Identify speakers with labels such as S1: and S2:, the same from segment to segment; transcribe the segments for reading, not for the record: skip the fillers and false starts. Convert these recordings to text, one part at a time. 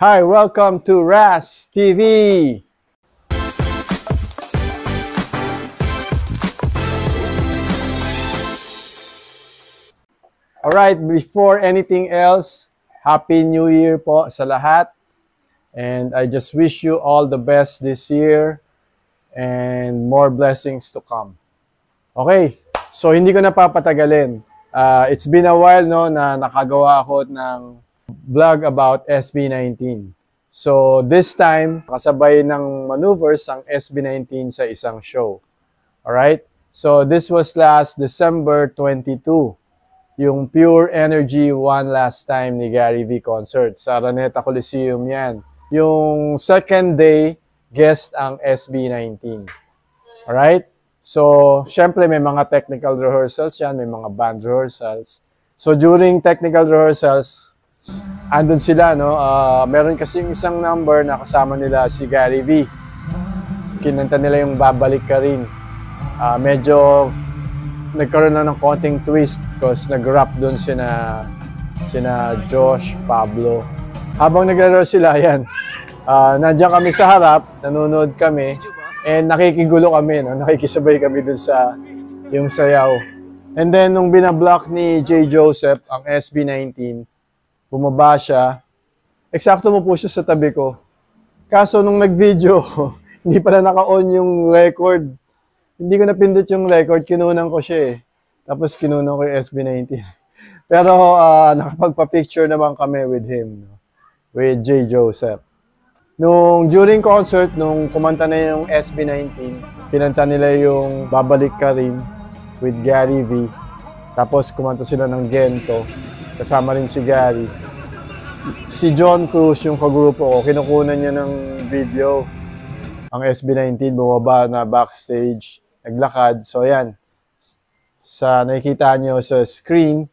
S1: Hi, welcome to RAS TV. Alright, before anything else, Happy New Year po sa lahat. And I just wish you all the best this year and more blessings to come. Okay, so hindi ko na papatagalin. It's been a while na nakagawa ako ng vlog about SB19. So this time, kasabay ng maneuvers ang SB19 sa isang show. Alright? So this was last December 22. Yung Pure Energy One Last Time ni Gary V concert sa Araneta Coliseum yan. Yung second day, guest ang SB19. Alright? So, syempre may mga technical rehearsals yan, may mga band rehearsals. So during technical rehearsals, andun sila, no? Meron kasing isang number na kasama nila si Gary V. Kinanta nila yung Babalik Ka Rin. Medyo nagkaroon na ng konting twist because nag-rap doon sina Josh, Pablo. Habang nagre-rehearse sila, yan. Nandiyan kami sa harap, nanonood kami, and nakikigulo kami, no? Nakikisabay kami doon sa yung sayaw. And then, nung binablock ni J. Joseph ang SB19, bumaba siya. Eksakto mo po siya sa tabi ko. Kaso nung nag-video, hindi pala naka-on yung record. Hindi ko napindot yung record, kinunan ko siya eh. Tapos kinunan ko yung SB19. Pero nakapagpa-picture naman kami with him, no? With J. Joseph. During concert, nung kumanta na yung SB19, kinanta nila yung Babalik Ka Rin with Gary V. Tapos kumanta sila ng Gento. Kasama rin si Gary. Si John Cruz, yung kagrupo ko, kinukunan niya ng video. Ang SB19, bumaba na backstage, naglakad. So, yan. Sa nakikita nyo sa screen,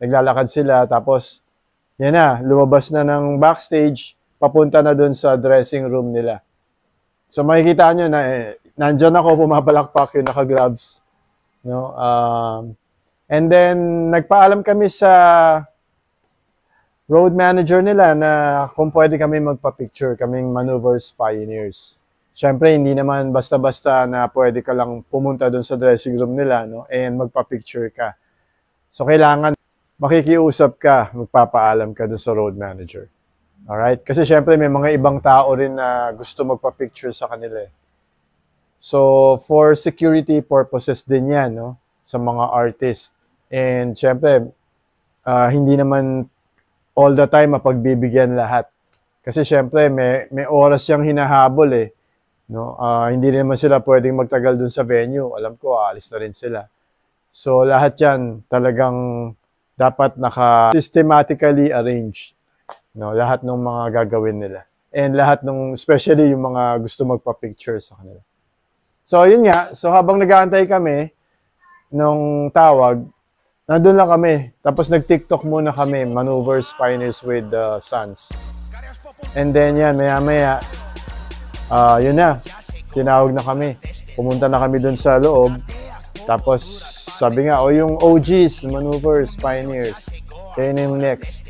S1: naglalakad sila. Tapos, yan na, lumabas na ng backstage, papunta na dun sa dressing room nila. So, makikita nyo na, nandyan ako, pumapalakpak yung naka-gloves. No? And then, nagpaalam kami sa road manager nila na kung pwede kami magpa-picture, kaming maneuvers pioneers. Siyempre, hindi naman basta-basta na pwede ka lang pumunta doon sa dressing room nila, no? And magpa-picture ka. So, kailangan makikiusap ka, magpapaalam ka doon sa road manager. Alright? Kasi siyempre, may mga ibang tao rin na gusto magpa-picture sa kanila. So, for security purposes din yan, no? Sa mga artist. And siyempre, hindi naman all the time mapagbibigyan lahat. Kasi syempre may oras siyang hinahabol eh. No? Hindi naman sila pwedeng magtagal dun sa venue. Alam ko, aalis na rin sila. So lahat yan talagang dapat naka-systematically arranged. No? Lahat ng mga gagawin nila. And lahat ng, especially yung mga gusto magpa-picture sa kanila. So yun nga, so habang nag-aantay kami nung tawag, nandun lang kami. Tapos nag-TikTok muna kami, Maneuvers Pioneers with Sons. And then yan, maya-maya, yun na, tinawag na kami. Pumunta na kami dun sa loob. Tapos sabi nga, yung OGs, Maneuvers Pioneers, kayo na yung next.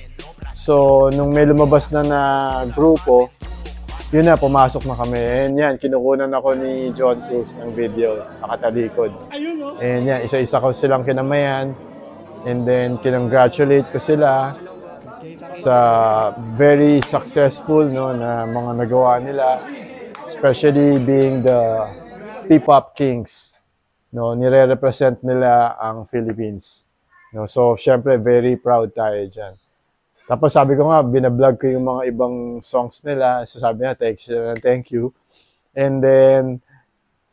S1: So, nung may lumabas na grupo, yun na, pumasok na kami. And yan, kinukunan ako ni John Cruz ng video, nakatalikod. And yan, isa-isa ko silang kinamayan. And then, kinongratulate ko sila sa very successful, no, na mga nagawa nila. Especially being the P-Pop Kings. No, nire-represent nila ang Philippines. No, so, syempre, very proud tayo dyan. Tapos sabi ko nga, binablog ko yung mga ibang songs nila. So sabi nga, thank you. And then,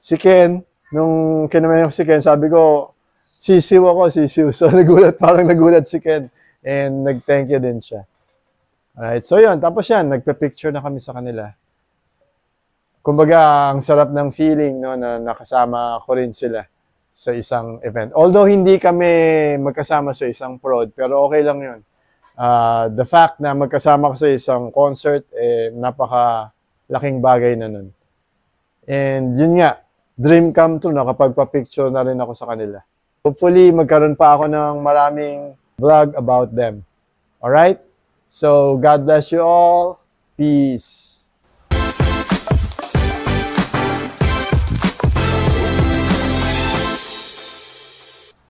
S1: si Ken, nung kinamayan ko si Ken, sabi ko, sisiw ako. So, parang nagulat si Ken. And nag-thank you din siya. Alright, so yun. Tapos yan, nagpe-picture na kami sa kanila. Kumbaga, ang sarap ng feeling, no, na nakasama ko rin sila sa isang event. Although, hindi kami magkasama sa isang prod, pero okay lang yun. The fact na magkasama ko sa isang concert, napaka-laking bagay na nun. And yun nga, dream come true, nakapagpa-picture na rin ako sa kanila. Hopefully, magkaroon pa ako ng maraming vlog about them. Alright? So, God bless you all. Peace.